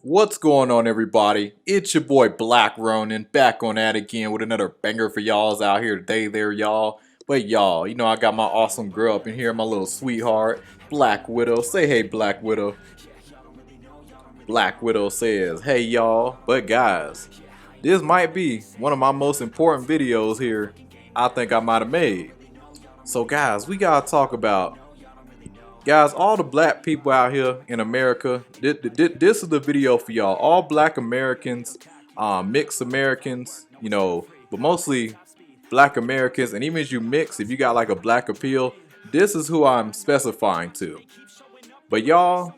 What's going on, everybody? It's your boy Black Ronin back on that again with another banger for y'all's out here today there, y'all. But y'all, I got my awesome girl up in here, my little sweetheart, Black Widow. Say hey, Black Widow. Black Widow says, hey y'all. But guys, this might be one of my most important videos here I think I might have made. So guys, we gotta talk about all the black people out here in America. This is the video for y'all. All black Americans, mixed Americans, but mostly black Americans. And even if you mix, if you got like a black appeal, this is who I'm specifying to. But y'all,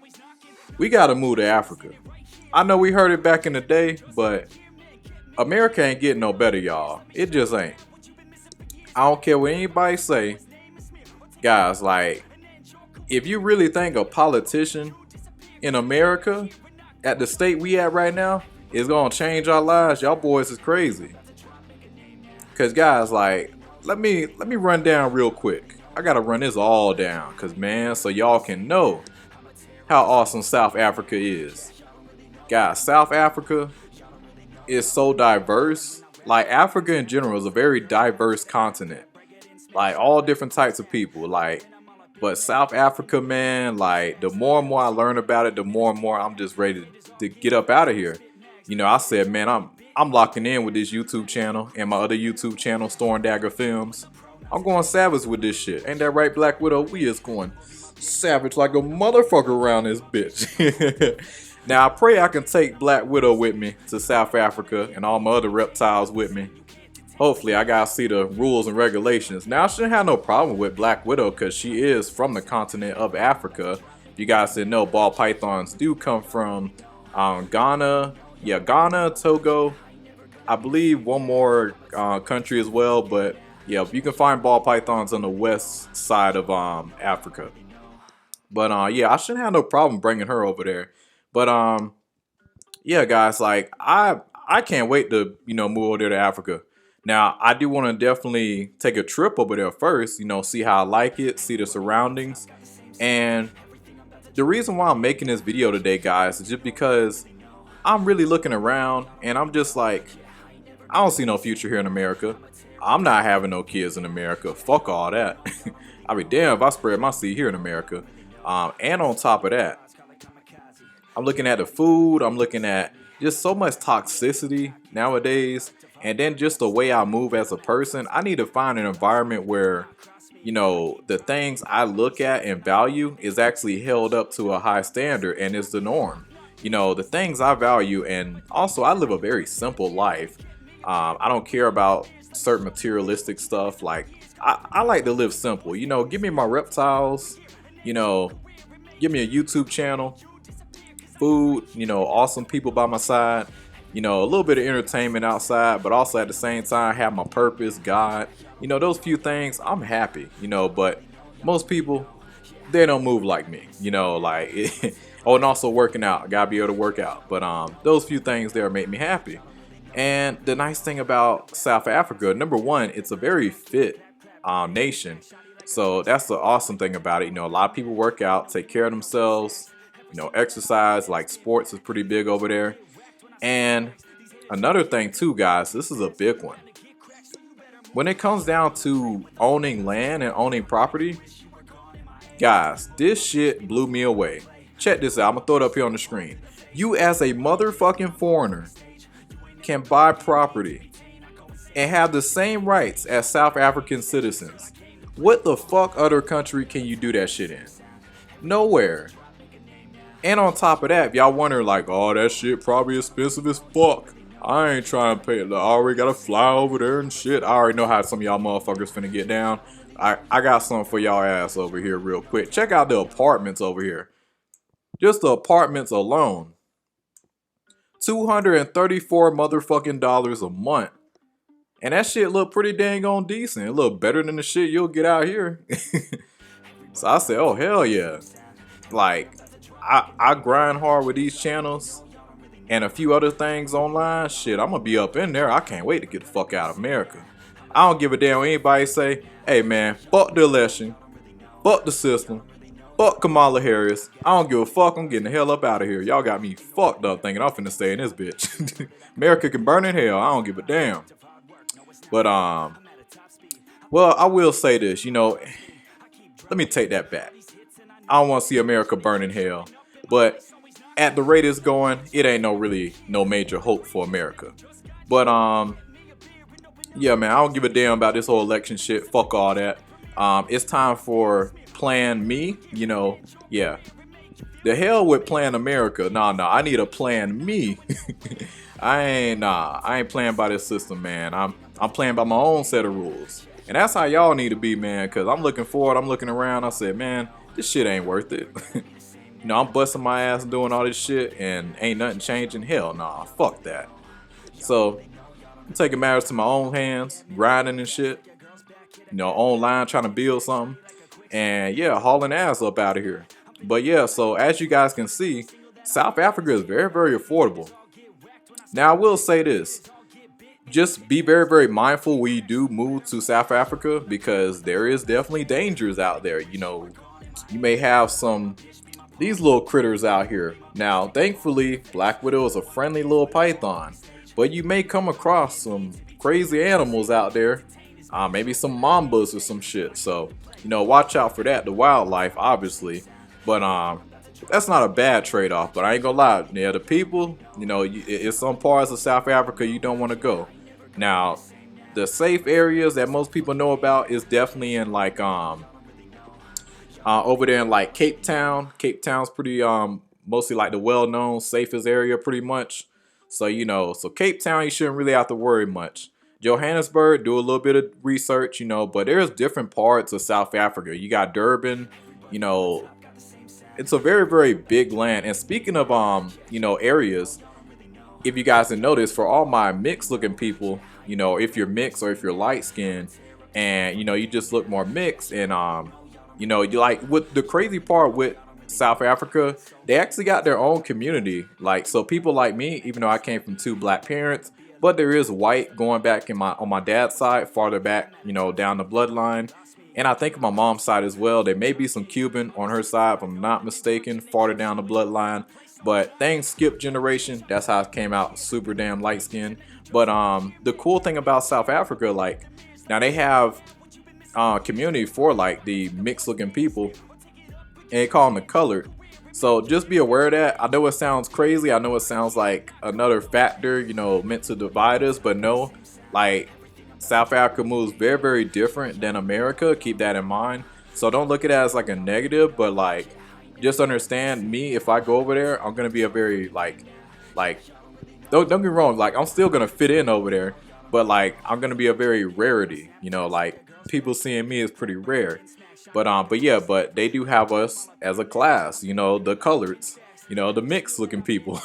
we gotta move to Africa. I know we heard it back in the day, but America ain't getting no better, y'all. It just ain't. I don't care what anybody say. Guys, like, if you really think a politician in America at the state we at right now is gonna change our lives, y'all boys is crazy. Cause guys, like, let me run down real quick. I gotta run this all down, cause man, so y'all can know how awesome South Africa is. Guys, South Africa is so diverse. Like, Africa in general is a very diverse continent. Like, all different types of people. But South Africa, man, like, the more and more I learn about it, the more and more I'm just ready to get up out of here. I said, man, I'm locking in with this YouTube channel and my other YouTube channel, Dagger Films. I'm going savage with this shit. Ain't that right, Black Widow? We is going savage like a motherfucker around this bitch. Now, I pray I can take Black Widow with me to South Africa and all my other reptiles with me. Hopefully, I gotta see the rules and regulations. Now, I shouldn't have no problem with Black Widow because she is from the continent of Africa. You guys didn't know, ball pythons do come from Ghana. Yeah, Ghana, Togo. I believe one more country as well. But yeah, you can find ball pythons on the west side of Africa. But yeah, I shouldn't have no problem bringing her over there. But yeah, guys, like, I can't wait to move over there to Africa. Now, I do want to definitely take a trip over there first, see how I like it, see the surroundings. And the reason why I'm making this video today, guys, is just because I'm really looking around and I'm just like, I don't see no future here in America. I'm not having no kids in America. Fuck all that. I'd be damned if I spread my seed here in America. And on top of that, I'm looking at the food. I'm looking at just so much toxicity nowadays. And then just the way I move as a person, I need to find an environment where, the things I look at and value is actually held up to a high standard and is the norm. The things I value, and also I live a very simple life. I don't care about certain materialistic stuff. Like, I like to live simple. Give me my reptiles, give me a YouTube channel, food, awesome people by my side. A little bit of entertainment outside, but also at the same time have my purpose, God. Those few things, I'm happy, but most people, they don't move like me, like, oh, and also working out. I gotta be able to work out. But those few things there make me happy. And the nice thing about South Africa, number one, it's a very fit nation. So that's the awesome thing about it. A lot of people work out, take care of themselves, exercise, like sports is pretty big over there. And another thing too, guys, this is a big one. When it comes down to owning land and owning property, guys, this shit blew me away. Check this out. I'm gonna throw it up here on the screen. You as a motherfucking foreigner can buy property and have the same rights as South African citizens. What the fuck other country can you do that shit in? Nowhere. And on top of that, if y'all wonder like, oh, that shit probably expensive as fuck. I ain't trying to pay it. I already gotta fly over there and shit. I already know how some of y'all motherfuckers finna get down. I got something for y'all ass over here real quick. Check out the apartments over here. Just the apartments alone. $234 motherfucking dollars a month. And that shit look pretty dang on decent. It look better than the shit you'll get out here. So I said, oh, hell yeah. Like, I grind hard with these channels and a few other things online. Shit, I'm gonna be up in there. I can't wait to get the fuck out of America. I don't give a damn what anybody say. Hey man, fuck the election, fuck the system, Fuck Kamala Harris. I don't give a fuck. I'm getting the hell up out of here. Y'all got me fucked up thinking I'm finna stay in this bitch. America can burn in hell. I don't give a damn. But well, I will say this. Let me take that back. I don't want to see America burn in hell, but at the rate it's going, it ain't no major hope for America. But yeah, man, I don't give a damn about this whole election shit. Fuck all that. It's time for Plan Me. Yeah. The hell with Plan America. Nah, I need a Plan Me. I ain't playing by this system, man. I'm playing by my own set of rules. And that's how y'all need to be, man, because I'm looking forward, I'm looking around, I said, man, this shit ain't worth it. I'm busting my ass doing all this shit and ain't nothing changing. Hell nah, fuck that. So, I'm taking matters to my own hands, grinding and shit. Online trying to build something. And yeah, hauling ass up out of here. But yeah, so as you guys can see, South Africa is very, very affordable. Now, I will say this. Just be very, very mindful when you do move to South Africa because there is definitely dangers out there. You may have these little critters out here. Now, thankfully, Black Widow is a friendly little python. But you may come across some crazy animals out there. Maybe some mambas or some shit. So, watch out for that. The wildlife, obviously. But that's not a bad trade-off. But I ain't gonna lie. Yeah, the people, it's some parts of South Africa you don't want to go. Now, the safe areas that most people know about is definitely in like over there in like Cape Town. Cape Town's pretty mostly like the well-known safest area pretty much. So so Cape Town you shouldn't really have to worry much. Johannesburg, do a little bit of research, but there's different parts of South Africa. You got Durban, it's a very, very big land. And speaking of areas, if you guys didn't notice, for all my mixed looking people, if you're mixed or if you're light skinned and you just look more mixed and you like with the crazy part with South Africa, they actually got their own community. Like, so people like me, even though I came from 2 black parents, but there is white going back on my dad's side, farther back, down the bloodline. And I think on my mom's side as well, there may be some Cuban on her side, if I'm not mistaken, farther down the bloodline. But things skip generation. That's how it came out super damn light skinned. But the cool thing about South Africa, like, now they have community for like the mixed looking people. And they call them the colored. So just be aware of that. I know it sounds crazy. I know it sounds like another factor, meant to divide us. But no, like, South Africa moves very, very different than America. Keep that in mind. So don't look at it as like a negative, but like, just understand me. If I go over there, I'm gonna be a very like, don't get me wrong. Like, I'm still gonna fit in over there, but like, I'm gonna be a very rarity. Like, people seeing me is pretty rare. But yeah, but they do have us as a class. The coloreds. The mixed looking people.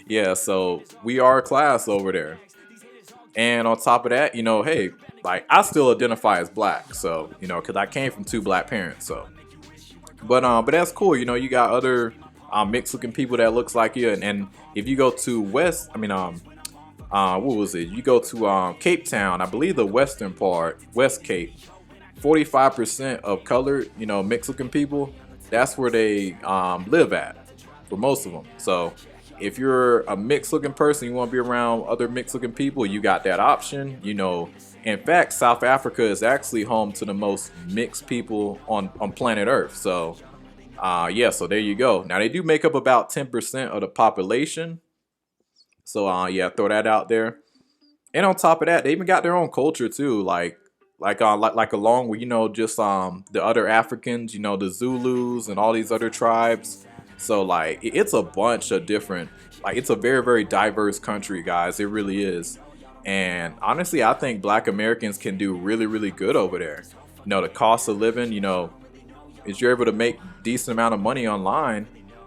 Yeah, so we are a class over there. And on top of that, hey, like, I still identify as black, so, because I came from 2 black parents, so. But that's cool, you got other mixed looking people that looks like you, and if you go to what was it? You go to Cape Town, I believe the western part, West Cape, 45% of colored, mixed looking people, that's where they live at, for most of them, so. If you're a mixed looking person, you want to be around other mixed looking people, you got that option. In fact, South Africa is actually home to the most mixed people on planet Earth. So, yeah, so there you go. Now, they do make up about 10% of the population. So, yeah, throw that out there. And on top of that, they even got their own culture too. Like along with, just the other Africans, the Zulus and all these other tribes. So, like, it's a bunch of different, like, it's a very, very diverse country, guys. It really is. And honestly, I think black Americans can do really, really good over there. The cost of living, if you're able to make decent amount of money online,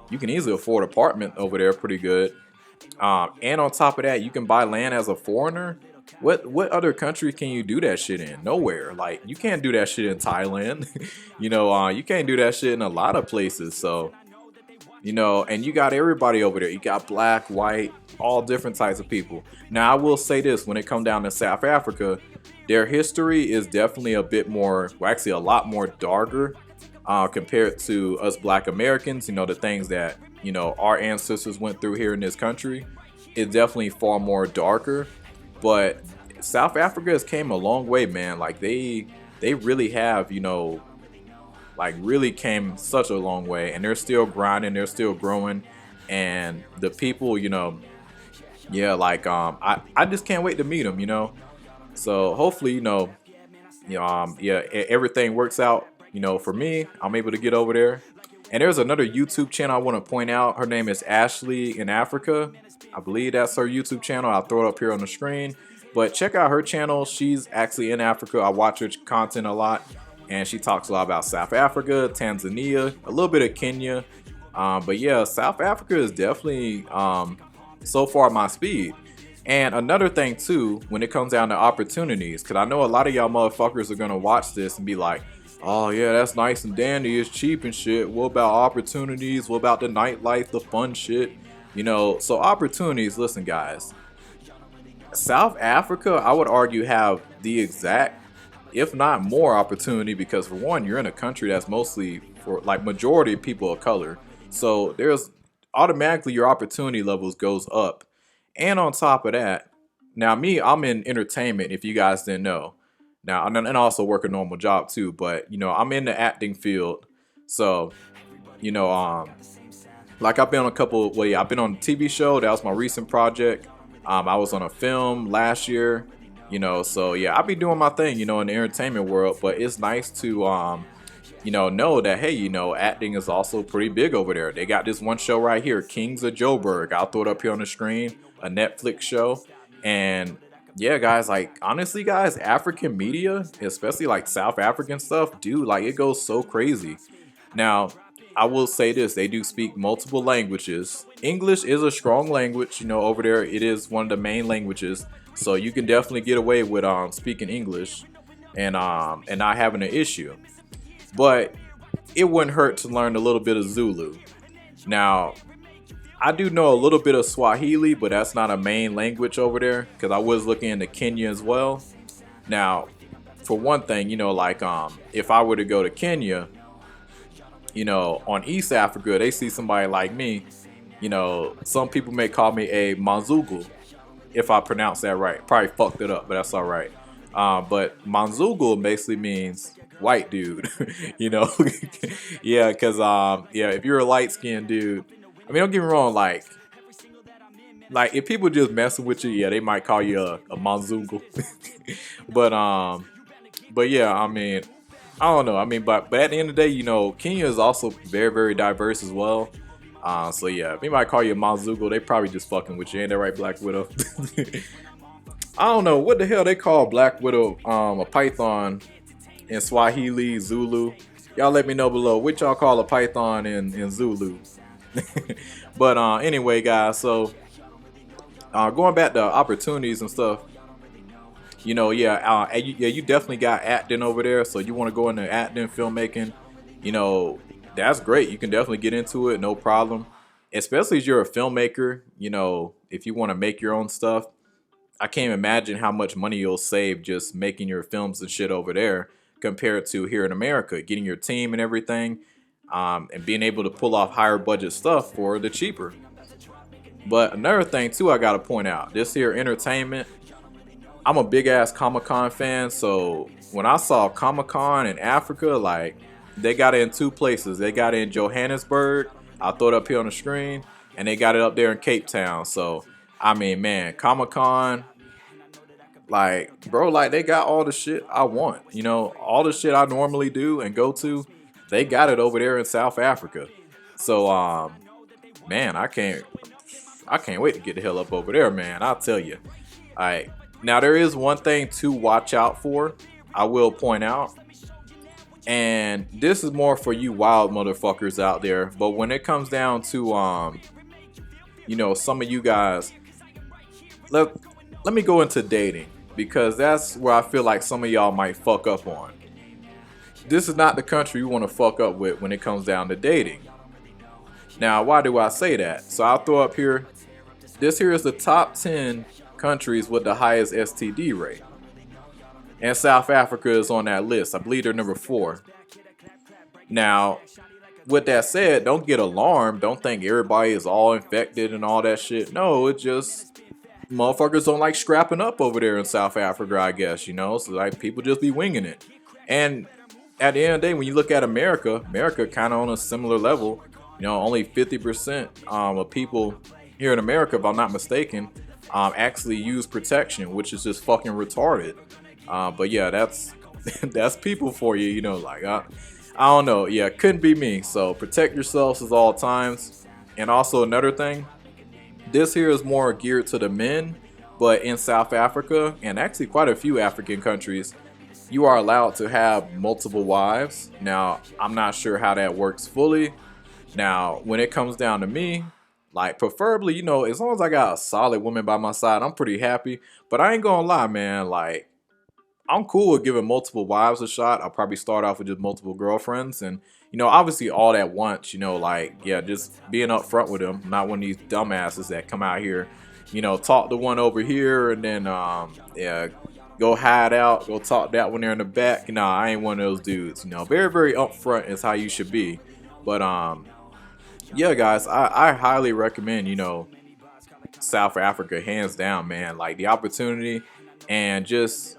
you can easily afford an apartment over there pretty good. And on top of that, you can buy land as a foreigner. What other country can you do that shit in? Nowhere. Like, you can't do that shit in Thailand. You can't do that shit in a lot of places. So, and you got everybody over there. You got black, white, all different types of people. Now, I will say this, when it comes down to South Africa, their history is definitely a bit more, well, actually a lot more darker compared to us Black Americans. You know, the things that our ancestors went through here in this country is definitely far more darker. But South Africa has came a long way, man. Like they really have, like really came such a long way, and they're still grinding, they're still growing, and the people, yeah, like I just can't wait to meet them, So hopefully, yeah, everything works out. For me, I'm able to get over there. And there's another YouTube channel I want to point out. Her name is Ashley in Africa. I believe that's her YouTube channel. I'll throw it up here on the screen. But check out her channel. She's actually in Africa. I watch her content a lot. And she talks a lot about South Africa, Tanzania, a little bit of Kenya. But yeah, South Africa is definitely so far my speed. And another thing too, when it comes down to opportunities, because I know a lot of y'all motherfuckers are gonna watch this and be like, oh yeah, that's nice and dandy, it's cheap and shit. What about opportunities? What about the nightlife, the fun shit? So opportunities, listen guys, South Africa, I would argue, have the exact, if not more opportunity, because for one, you're in a country that's mostly for like majority of people of color. So there's automatically your opportunity levels goes up. And on top of that, now me, I'm in entertainment, if you guys didn't know. Now, and also work a normal job too, but I'm in the acting field. So, like I've been on a couple, well, yeah, I've been on a TV show. That was my recent project. I was on a film last year, so yeah, I'll be doing my thing, in the entertainment world, but it's nice to, know that, hey, acting is also pretty big over there. They got this one show right here, Kings of Joburg. I'll throw it up here on the screen, a Netflix show. And yeah, guys, like honestly, guys, African media, especially like South African stuff, dude, like it goes so crazy. Now, I will say this, they do speak multiple languages. English is a strong language, over there. It is one of the main languages. So you can definitely get away with speaking English and not having an issue. But it wouldn't hurt to learn a little bit of Zulu. Now, I do know a little bit of Swahili, but that's not a main language over there, because I was looking into Kenya as well. Now, for one thing, like if I were to go to Kenya, on East Africa, they see somebody like me, some people may call me a Manzungu, if I pronounce that right. Probably fucked it up, but that's all right. But Manzungu basically means white dude, yeah, because yeah, if you're a light-skinned dude, I mean, don't get me wrong, like if people just messing with you, yeah, they might call you a Manzungu. but yeah, I mean, I don't know. I mean, but at the end of the day, Kenya is also very, very diverse as well. So yeah, if anybody call you a Manzungu, they probably just fucking with you. Ain't that right, Black Widow? I don't know what the hell they call Black Widow, a python in Swahili, Zulu. Y'all let me know below what y'all call a python in Zulu. But anyway, guys, so going back to opportunities and stuff, yeah, you definitely got acting over there. So you want to go into acting, filmmaking, that's great. You can definitely get into it, no problem. Especially if you're a filmmaker, if you want to make your own stuff. I can't imagine how much money you'll save just making your films and shit over there compared to here in America, getting your team and everything, and being able to pull off higher budget stuff for the cheaper. But another thing too, I gotta point out, this here entertainment, I'm a big ass Comic-Con fan. So when I saw Comic-Con in Africa, like they got it in two places. They got it in Johannesburg, I'll throw it up here on the screen, and they got it up there in Cape Town. So I mean, man, Comic-Con, like, bro, like they got all the shit I want, all the shit I normally do and go to, they got it over there in South Africa. So, man, I can't wait to get the hell up over there, man. I'll tell you. All right, now there is one thing to watch out for, I will point out, and this is more for you wild motherfuckers out there. But when it comes down to, some of you guys, let me go into dating, because that's where I feel like some of y'all might fuck up on. This is not the country you want to fuck up with when it comes down to dating. Now, why do I say that? So I'll throw up here, this here is the top 10 countries with the highest STD rate. And South Africa is on that list. I believe they're number 4. Now, with that said, don't get alarmed. Don't think everybody is all infected and all that shit. No, it just motherfuckers don't like scrapping up over there in South Africa, I guess, you know? So like people just be winging it. And at the end of the day, when you look at America, America kind of on a similar level. You know, only 50% of people here in America, if I'm not mistaken, actually use protection, which is just fucking retarded. But yeah, that's that's people for you, you know, like I don't know. Yeah, couldn't be me. So protect yourselves at all times. And also another thing, this here is more geared to the men, but in South Africa and actually quite a few African countries, you are allowed to have multiple wives. Now, I'm not sure how that works fully. Now, when it comes down to me, like preferably, you know, as long as I got a solid woman by my side, I'm pretty happy. But I ain't gonna lie, man, like I'm cool with giving multiple wives a shot. I'll probably start off with just multiple girlfriends and, you know, obviously all at once, you know, like, yeah, just being upfront with them. Not one of these dumbasses that come out here, you know, talk to one over here and then, yeah, go hide out, go talk that one there in the back. Nah, I ain't one of those dudes, you know, very, very upfront is how you should be. But, yeah, guys, I highly recommend, you know, South Africa, hands down, man. Like the opportunity and just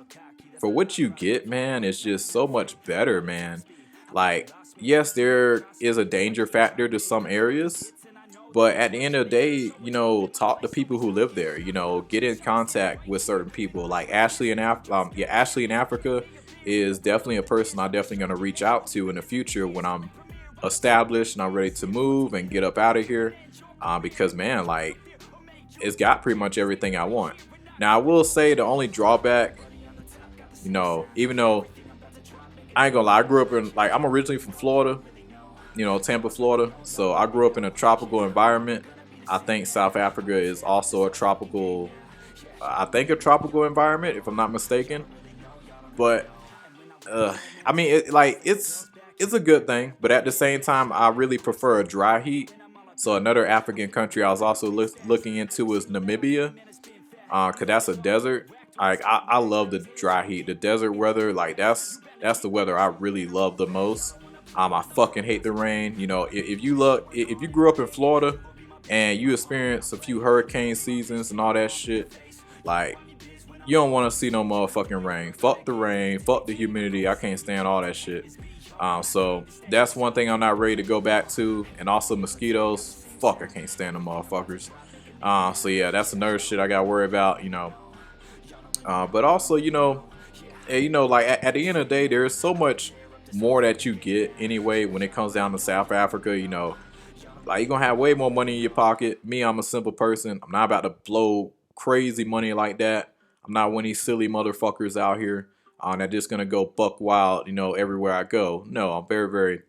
for what you get, man, it's just so much better, man. Like, yes, there is a danger factor to some areas, but at the end of the day, you know, talk to people who live there. You know, get in contact with certain people. Like Ashley yeah, Ashley in Africa is definitely a person I'm definitely gonna reach out to in the future when I'm established and I'm ready to move and get up out of here. Because man, like, it's got pretty much everything I want. Now, I will say the only drawback, you know, even though I ain't gonna lie, I grew up in, like, I'm originally from Florida, you know, Tampa, Florida. So I grew up in a tropical environment. I think South Africa is also a tropical, a tropical environment, if I'm not mistaken. But, I mean, it's a good thing. But at the same time, I really prefer a dry heat. So another African country I was also looking into is Namibia, cause that's a desert. Like I love the dry heat, the desert weather. Like that's the weather I really love the most. I fucking hate the rain. You know, if you grew up in Florida and you experience a few hurricane seasons and all that shit, like you don't want to see no motherfucking rain. Fuck the rain. Fuck the humidity. I can't stand all that shit. So that's one thing I'm not ready to go back to. And also mosquitoes. Fuck, I can't stand them motherfuckers. So yeah, that's another shit I gotta worry about, you know. But also, you know, like at the end of the day, there's so much more that you get anyway when it comes down to South Africa. You know, like you're gonna have way more money in your pocket. Me, I'm a simple person. I'm not about to blow crazy money like that. I'm not one of these silly motherfuckers out here that just gonna go buck wild, you know, everywhere I go. No, I'm very, very,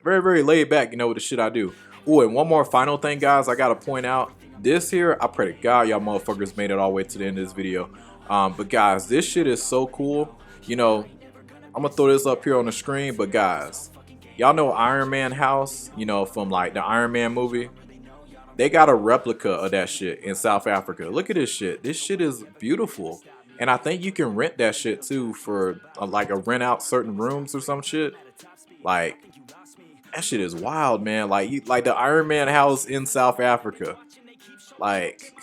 very, very laid back, you know, with the shit I do. Oh, and one more final thing, guys, I gotta point out. This here, I pray to God y'all motherfuckers made it all the way to the end of this video. But guys, this shit is so cool. You know, I'm gonna throw this up here on the screen, but guys, y'all know Iron Man house, you know, from like the Iron Man movie. They got a replica of that shit in South Africa. Look at this shit. This shit is beautiful. And I think you can rent that shit too for like a rent out certain rooms or some shit. Like, that shit is wild, man. Like the Iron Man house in South Africa. Like,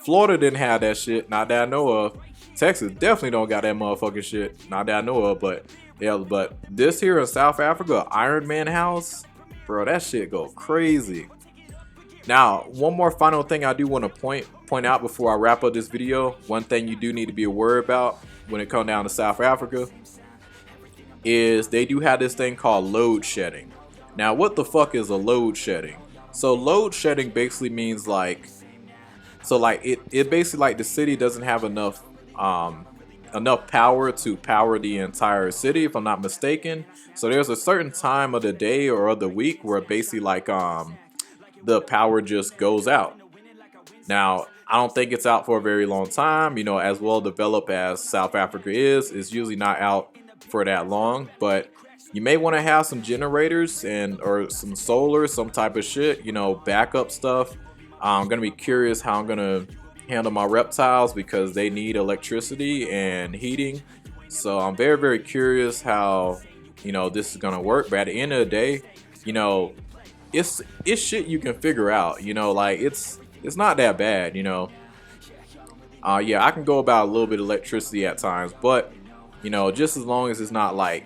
Florida didn't have that shit, not that I know of. Texas definitely don't got that motherfucking shit, not that I know of. But yeah, but this here in South Africa, Iron Man house, bro, that shit go crazy. Now, one more final thing I do want to point out before I wrap up this video. One thing you do need to be aware about when it comes down to South Africa is they do have this thing called load shedding. Now, what the fuck is a load shedding? So load shedding basically means like, so like it basically like the city doesn't have enough power to power the entire city, if I'm not mistaken. So there's a certain time of the day or of the week where basically like the power just goes out. Now, I don't think it's out for a very long time. You know, as well developed as South Africa is, it's usually not out for that long. But you may want to have some generators or some solar, some type of shit, you know, backup stuff. I'm going to be curious how I'm going to handle my reptiles because they need electricity and heating. So I'm very, very curious how this is gonna work. But at the end of the day, you know, it's shit you can figure out. Like it's not that bad. Yeah, I can go about a little bit of electricity at times, but just as long as it's not like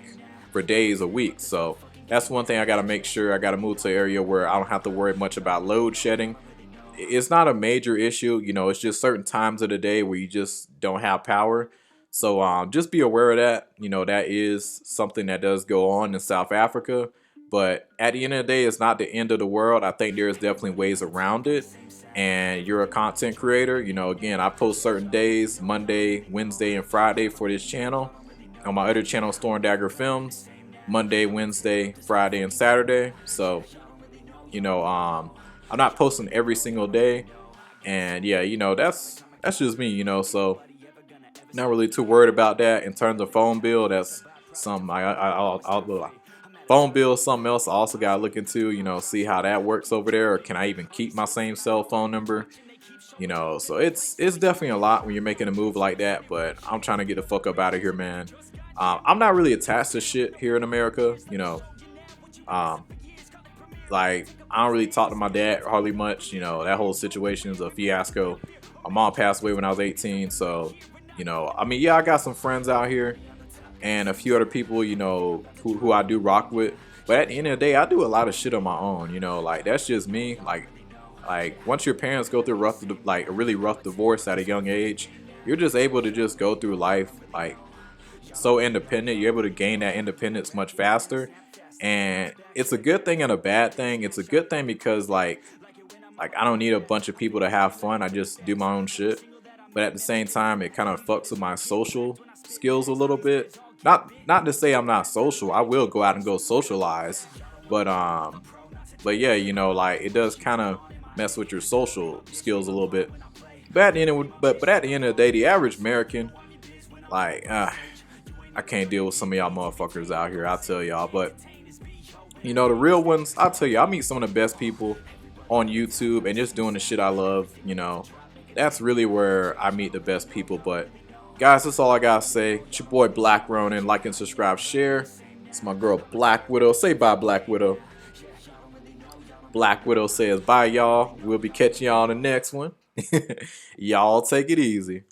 for days or weeks. So that's one thing I gotta make sure. I gotta move to an area where I don't have to worry much about load shedding. It's not a major issue. It's just certain times of the day where you just don't have power. So just be aware of that. That is something that does go on in South Africa. But at the end of the day, it's not the end of the world. I think there's definitely ways around it. And you're a content creator. Again, I post certain days, Monday, Wednesday, and Friday for this channel. On my other channel, Dagger Films, Monday, Wednesday, Friday, and Saturday. So, I'm not posting every single day. And yeah, that's just me, so not really too worried about that. In terms of phone bill, that's something I'll phone bill is something else I also gotta look into, see how that works over there, or can I even keep my same cell phone number? So it's definitely a lot when you're making a move like that, but I'm trying to get the fuck up out of here, man. I'm not really attached to shit here in America, um, like I don't really talk to my dad hardly much, that whole situation is a fiasco. My mom passed away when I was 18, so I mean, yeah, I got some friends out here and a few other people, who I do rock with. But at the end of the day, I do a lot of shit on my own, like that's just me. Like once your parents go through a really rough divorce at a young age, you're just able to just go through life like so independent. You're able to gain that independence much faster. And it's a good thing and a bad thing. It's a good thing because like I don't need a bunch of people to have fun. I just do my own shit. But at the same time, it kind of fucks with my social skills a little bit. Not to say I'm not social. I will go out and go socialize, but yeah, like it does kind of mess with your social skills a little bit. But at the end of the day, the average American, like, I can't deal with some of y'all motherfuckers out here. I'll tell y'all, but the real ones, I'll tell you, I meet some of the best people on YouTube and just doing the shit I love. That's really where I meet the best people. But guys, that's all I gotta say. It's your boy Black Ronin. Like and subscribe, share. It's my girl Black Widow. Say bye, Black Widow. Black Widow says bye, y'all. We'll be catching y'all on the next one. Y'all take it easy.